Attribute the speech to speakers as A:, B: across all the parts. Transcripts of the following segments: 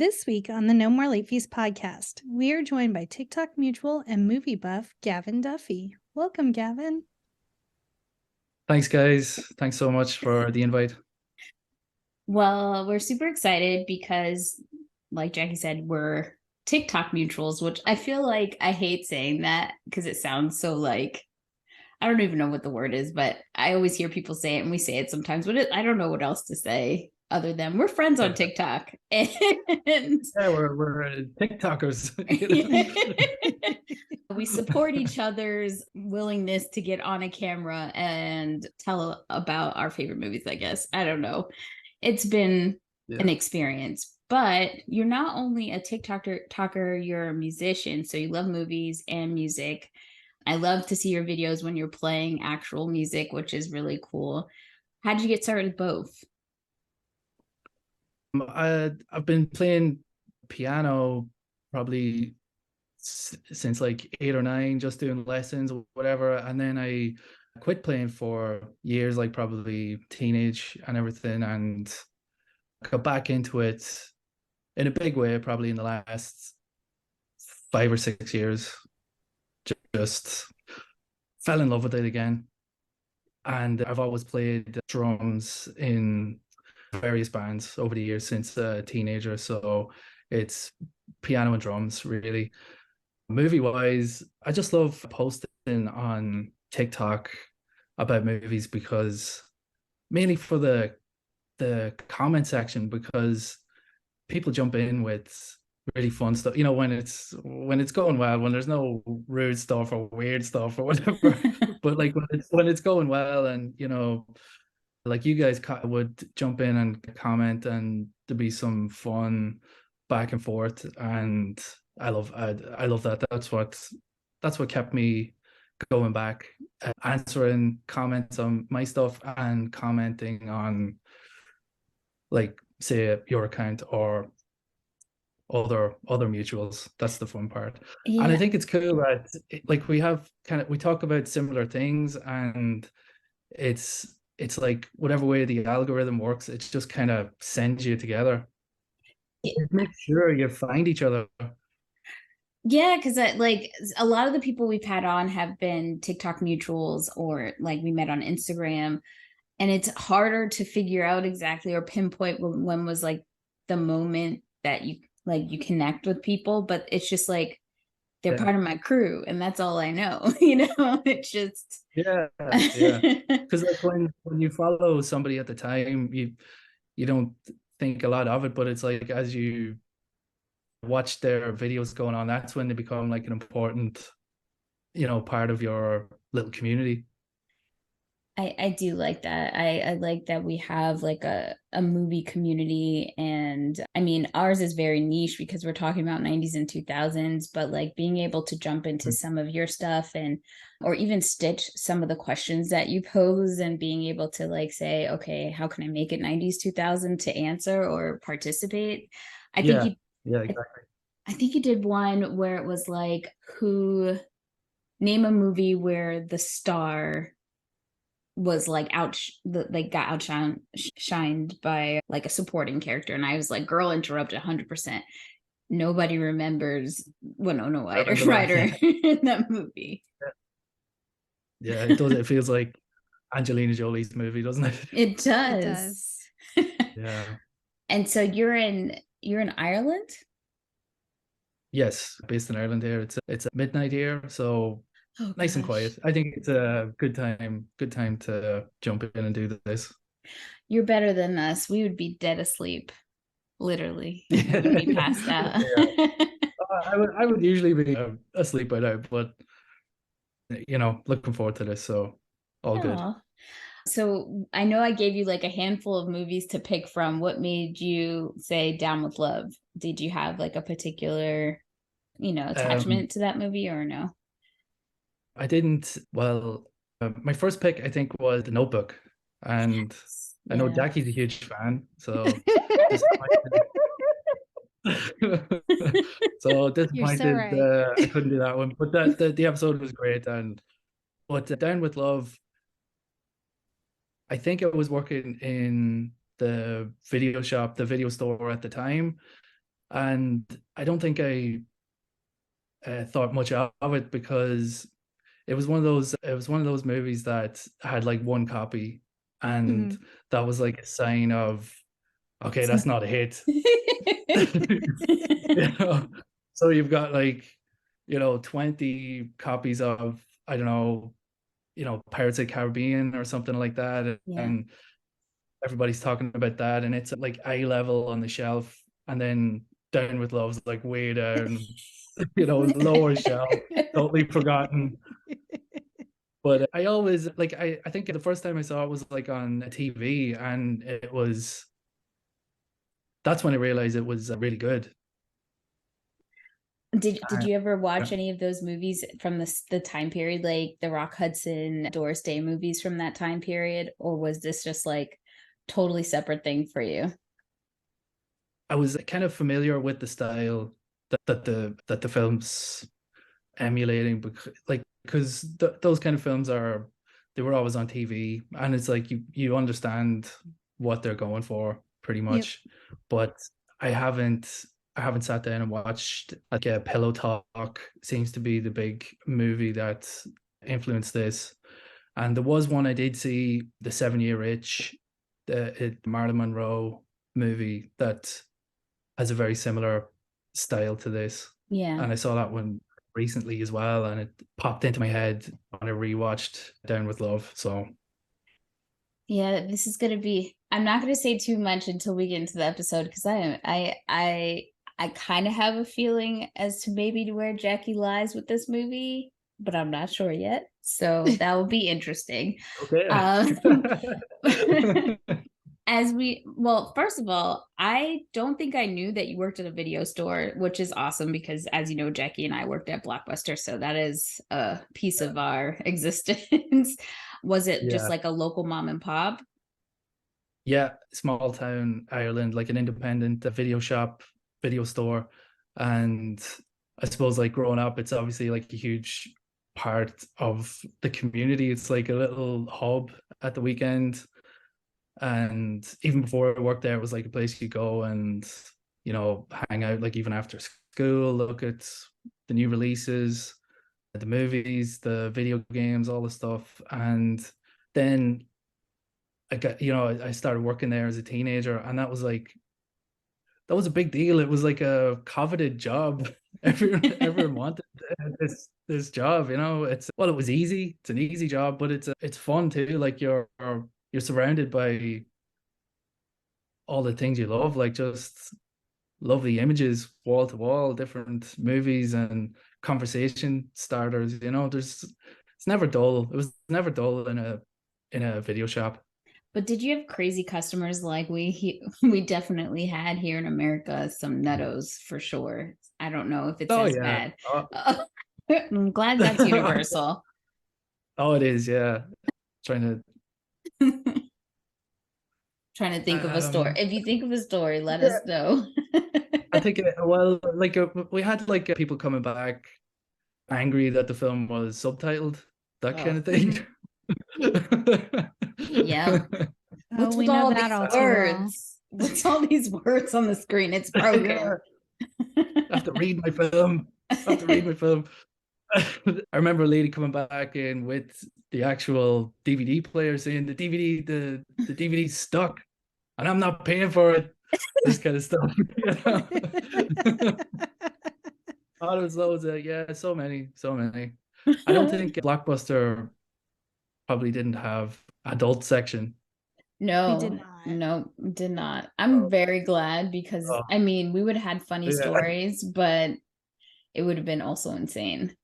A: This week on the No More Late Fees podcast, we are joined by TikTok mutual and movie buff Gavan Duffy. Welcome, Gavan.
B: Thanks, guys. Thanks so much for the invite.
C: Well, we're super excited because, like Jackie said, we're TikTok mutuals, which I feel like I hate saying that because it sounds so like, I don't even know what the word is, but I always hear people say it and we say it sometimes, but I don't know what else to say other than we're friends on TikTok. And
B: yeah, we're TikTokers.
C: We support each other's willingness to get on a camera and tell about our favorite movies, I guess. I don't know. It's been an experience, but you're not only a TikToker, you're a musician. So you love movies and music. I love to see your videos when you're playing actual music, which is really cool. How did you get started with both?
B: I've been playing piano probably since like 8 or 9, just doing lessons or whatever. And then I quit playing for years, like probably teenage and everything, and got back into it in a big way probably in the last 5 or 6 years. Just fell in love with it again. And I've always played drums in various bands over the years since a teenager. So it's piano and drums, really. Movie-wise, I just love posting on TikTok about movies because mainly for the comment section, because people jump in with really fun stuff, you know, when it's going well, when there's no rude stuff or weird stuff or whatever. But like when it's going well, and you know, like you guys would jump in and comment, and there'd be some fun back and forth, and I love that. That's what kept me going back, answering comments on my stuff and commenting on, like, say, your account or other mutuals. That's the fun part.
C: Yeah.
B: And I think it's cool that like we talk about similar things, and it's like whatever way the algorithm works, it just kind of sends you together. It makes sure you find each other.
C: Yeah, because like a lot of the people we've had on have been TikTok mutuals, or like we met on Instagram, and it's harder to figure out exactly or pinpoint when was like the moment that you connect with people. But it's just like they're part of my crew, and that's all I know. You know, it's just
B: because like when you follow somebody at the time, you don't think a lot of it, but it's like as you watch their videos going on, that's when they become like an important, you know, part of your little community.
C: I do like that. I like that we have like a movie community. And I mean, ours is very niche because we're talking about 90s and 2000s, but like being able to jump into some of your stuff, and or even stitch some of the questions that you pose, and being able to like say, okay, how can I make it 90s 2000 to answer or participate? I think
B: exactly.
C: I think you did one where it was like, who name a movie where the star was like got outshined by like a supporting character, and I was like, girl interrupted 100%. Nobody remembers Winona Ryder in that movie.
B: Yeah, it does. It feels like Angelina Jolie's movie, doesn't it?
C: It does.
A: It does.
B: Yeah.
C: And so you're in Ireland?
B: Yes, based in Ireland here. It's at midnight here, so nice and quiet. I think it's a good time to jump in and do this.
C: You're better than us. We would be dead asleep, literally. We'd be passed out.
B: I would usually be asleep by now, but you know, looking forward to this, so all good.
C: So I know I gave you like a handful of movies to pick from. What made you say Down with Love? Did you have like a particular, attachment to that movie, or no?
B: I didn't. Well, my first pick, I think, was The Notebook. And I know Jackie's a huge fan, so so disappointed I couldn't do that one. But the episode was great. But Down with Love, I think I was working in the video shop, the video store at the time, And I don't think I thought much of it, because it was one of those movies that had like one copy, and that was like a sign of, okay, that's not a hit. You know? So you've got like, 20 copies of, I don't know, Pirates of the Caribbean or something like that,
C: Yeah.
B: and everybody's talking about that, and it's like eye level on the shelf, and then Down with Love's like way down, lower shelf, totally forgotten. But I always like, I think the first time I saw it was like on TV, and that's when I realized it was really good.
C: Did you ever watch any of those movies from the time period, like the Rock Hudson, Doris Day movies from that time period, or was this just like totally separate thing for you?
B: I was kind of familiar with the style that the film's emulating, because those kind of films they were always on TV, and it's like you understand what they're going for pretty much. But I haven't sat down and watched, like, a Pillow Talk seems to be the big movie that influenced this. And there was one I did see, The 7-Year Itch, the Marilyn Monroe movie, that has a very similar style to this.
C: Yeah.
B: And I saw that one recently as well, and it popped into my head when I rewatched Down with Love. So
C: yeah, this is gonna be, I'm not gonna say too much until we get into the episode, because I kind of have a feeling as to maybe where Jackie lies with this movie, but I'm not sure yet. So that will be interesting.
B: okay.
C: Well, first of all, I don't think I knew that you worked at a video store, which is awesome, because as you know, Jackie and I worked at Blockbuster, so that is a piece of our existence. Was it just like a local mom and pop?
B: Yeah, small town Ireland, like an independent video store. And I suppose, like, growing up, it's obviously like a huge part of the community. It's like a little hub at the weekend. And even before I worked there, it was like a place you go and, hang out, like even after school, look at the new releases, the movies, the video games, all the stuff. And then I started working there as a teenager, and that was a big deal. It was like a coveted job. Everyone wanted this job. It was easy. It's an easy job, but it's fun too. Like, you're surrounded by all the things you love, like just lovely images, wall to wall, different movies and conversation starters. It's never dull. It was never dull in a video shop.
C: But did you have crazy customers like we definitely had here in America? Some nuttos for sure. I don't know if it's as bad. I'm glad that's universal.
B: Oh, it is, yeah. Trying
C: to think of a story. If you think of a story, let us know.
B: I think, we had like people coming back angry that the film was subtitled, that kind of thing.
C: Yeah. What's with all these words? What's all these words on the screen? It's broken.
B: I have to read my film. I remember a lady coming back in with the actual DVD player saying the DVD's stuck and I'm not paying for it. This kind of stuff. Oh, there's loads of, so many. I don't think Blockbuster probably didn't have adult section.
C: No,
A: we did not.
C: No, did not. I'm very glad, because I mean, we would have had funny stories, but it would have been also insane,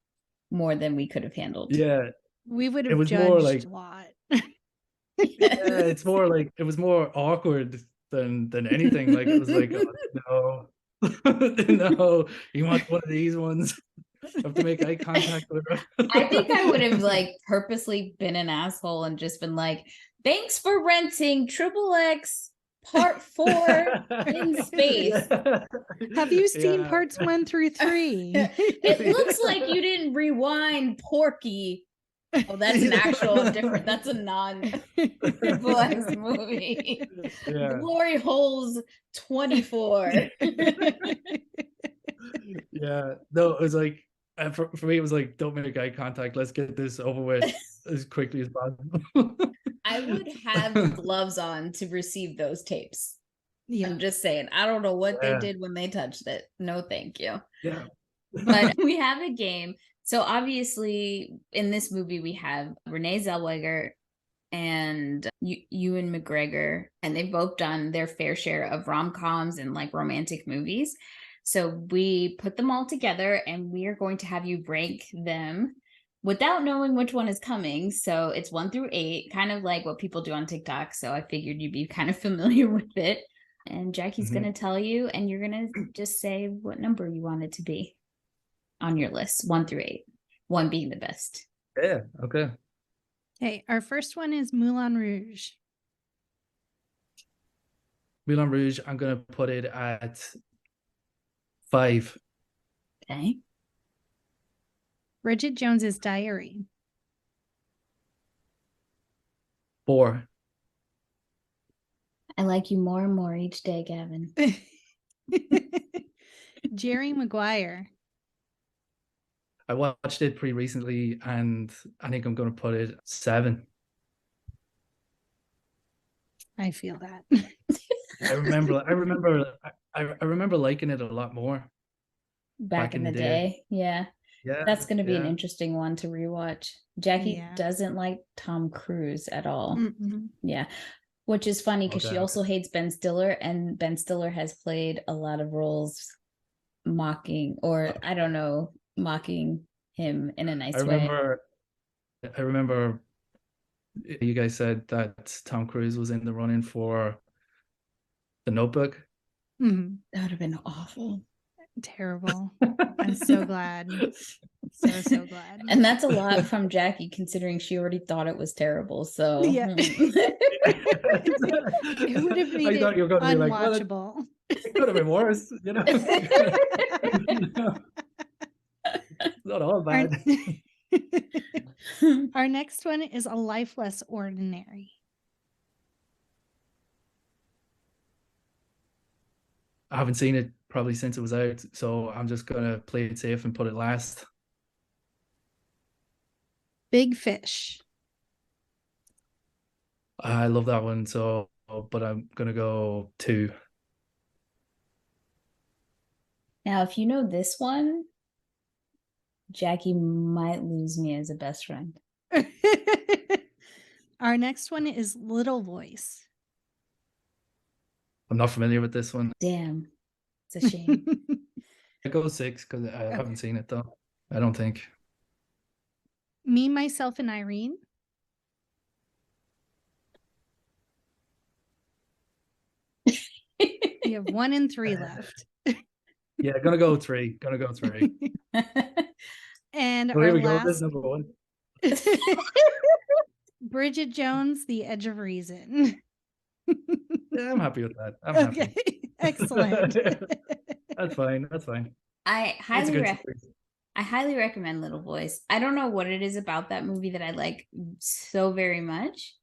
C: more than we could have handled.
B: Yeah,
A: we would have judged a lot.
B: Yeah, it's more like it was more awkward than anything. Like, it was like, oh, no, no, you want one of these ones? I have to make eye contact with her.
C: I think I would have like purposely been an asshole and just been like, thanks for renting XXX Part 4 in space.
A: Have you seen parts 1 through 3?
C: It looks like you didn't rewind Porky Oh, that's an actual different. That's a non-Triple X movie.
B: Yeah.
C: Glory holes 24.
B: Yeah. No, it was like for me, it was like, don't make eye contact. Let's get this over with as quickly as possible.
C: I would have gloves on to receive those tapes.
A: Yeah.
C: I'm just saying. I don't know what they
B: Yeah.
C: did when they touched it. No, thank you.
B: Yeah.
C: But we have a game. So obviously, in this movie, we have Renee Zellweger and Ewan McGregor, and they've both done their fair share of rom-coms and like romantic movies. So we put them all together, and we are going to have you rank them without knowing which one is coming. So it's 1 through 8, kind of like what people do on TikTok. So I figured you'd be kind of familiar with it. And Jackie's going to tell you, and you're going to just say what number you want it to be on your list, 1 through 8, 1 being the best.
B: Yeah. Okay.
A: Okay, our first one is Moulin Rouge.
B: Moulin Rouge, I'm gonna put it at 5.
C: Okay.
A: Bridget Jones's Diary.
B: 4.
C: I like you more and more each day, Gavin.
A: Jerry Maguire.
B: I watched it pretty recently, and I think I'm gonna put it 7.
A: I feel that.
B: I remember liking it a lot more
C: Back in the day. Yeah.
B: Yeah,
C: That's going to be an
B: yeah.
C: interesting one to rewatch. Jackie
A: Yeah.
C: doesn't like Tom Cruise at all.
A: Mm-mm.
C: Yeah. Which is funny because she
B: Okay.
C: also hates Ben Stiller, and Ben Stiller has played a lot of roles mocking, or I don't know, mocking him in a nice way.
B: I remember you guys said that Tom Cruise was in the running for The Notebook.
A: Mhm.
C: That would have been awful.
A: Terrible. I'm so glad. So glad.
C: And that's a lot from Jackie, considering she already thought it was terrible. So
A: Yeah. It would have made
B: I thought you were
A: it
B: going to be like, well,
A: unwatchable.
B: it could have been worse, you know. It's not all
A: Our,
B: bad.
A: our next one is A Life Less Ordinary.
B: I haven't seen it probably since it was out, so I'm just gonna play it safe and put it last.
A: Big Fish.
B: I love that one, so but I'm gonna go 2.
C: Now, if you know this one, Jackie might lose me as a best friend.
A: Our next one is Little Voice.
B: I'm not familiar with this one.
C: Damn. It's a shame.
B: I go 6 because I haven't seen it though. I don't think.
A: Me, Myself, and Irene. You have 1 and 3 left.
B: Yeah, gonna go 3.
A: And
B: Well,
A: our
B: here we go.
A: last,
B: This is number 1.
A: Bridget Jones, The Edge of Reason.
B: Yeah, I'm happy with that. I'm
A: Okay,
B: happy.
A: excellent.
B: That's fine.
C: I
B: That's a good choice.
C: highly recommend Little Voice. I don't know what it is about that movie that I like so very much,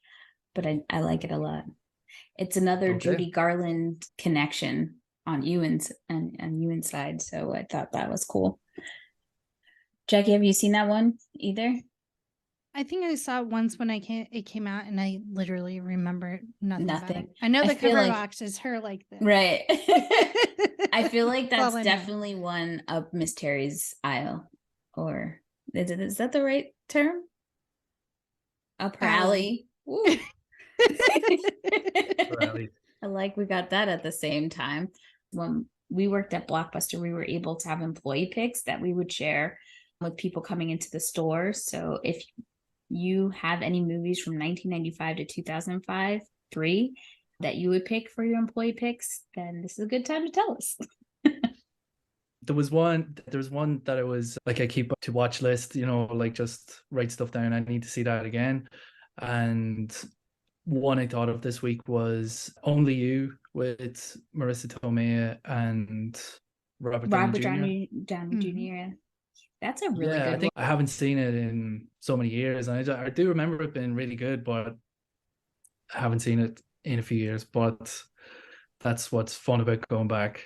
C: but I like it a lot. It's another
B: Okay.
C: Judy Garland connection on Ewan's side, so I thought that was cool. Jackie, have you seen that one either?
A: I think I saw it once when it came out, and I literally remember nothing. About it.
C: Nothing.
A: I know
C: I
A: the
C: feel
A: cover
C: like-
A: box is her like this.
C: Right. I feel like
A: That's all
C: that's
A: I know.
C: definitely one up Miss Terry's aisle. Or is that the right term? Up her alley. Woo.
B: Rally.
C: I like we got that at the same time. When we worked at Blockbuster, we were able to have employee picks that we would share with people coming into the store. So if you have any movies from 1995 to 2005, 3 that you would pick for your employee picks, then this is a good time to tell us.
B: There was one that I was like, I keep to watch list, you know, like just write stuff down. I need to see that again. And one I thought of this week was Only You with Marissa Tomei and Robert Downey Jr.
C: Downey Jr. That's a really
B: Yeah, I
C: good
B: think
C: one.
B: I haven't seen it in so many years, and I do remember it being really good, but I haven't seen it in a few years. But that's what's fun about going back.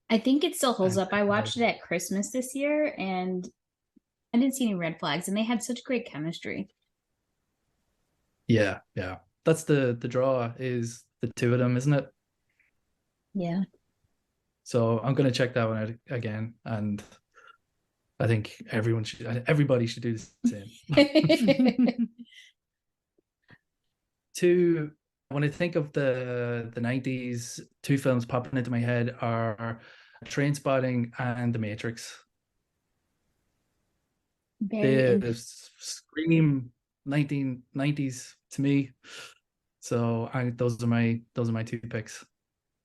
C: I think it still holds
B: And
C: up. I watched it at Christmas this year and I didn't see any red flags, and they had such great chemistry.
B: yeah, that's the draw, is the two of them, isn't it?
C: Yeah.
B: So I'm gonna check that one out again, and I think everybody should do the same. When I think of the 90s, two films popping into my head are Trainspotting and The Matrix.
C: Very
B: They scream 1990s to me. So those are my two picks.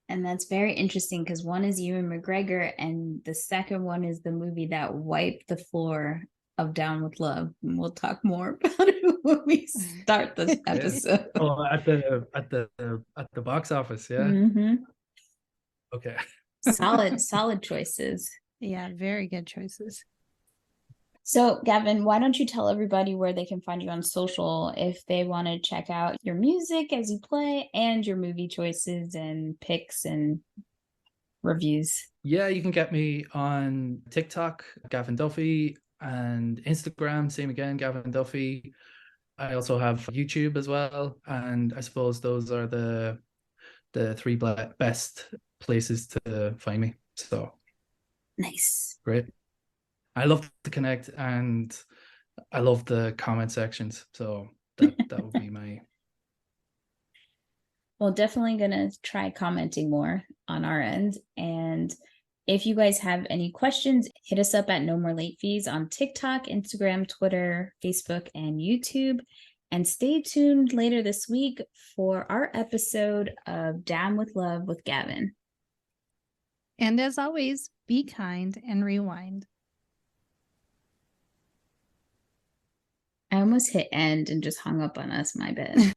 C: And that's very interesting because one is Ewan McGregor, and the second one is the movie that wiped the floor of Down with Love. And we'll talk more about it when we start this episode.
B: Oh, at the box office, yeah.
C: Mm-hmm.
B: Okay.
C: Solid choices.
A: Yeah, very good choices.
C: So, Gavin, why don't you tell everybody where they can find you on social if they want to check out your music as you play and your movie choices and picks and reviews?
B: Yeah, you can get me on TikTok, Gavin Duffy, and Instagram, same again, Gavin Duffy. I also have YouTube as well, and I suppose those are the three best places to find me. So
C: Nice.
B: great. I love to connect, and I love the comment sections. So that would be my.
C: Well, definitely gonna try commenting more on our end. And if you guys have any questions, hit us up at No More Late Fees on TikTok, Instagram, Twitter, Facebook, and YouTube. And stay tuned later this week for our episode of Down with Love with Gavin.
A: And as always, be kind and rewind.
C: I almost hit end and just hung up on us, my bad.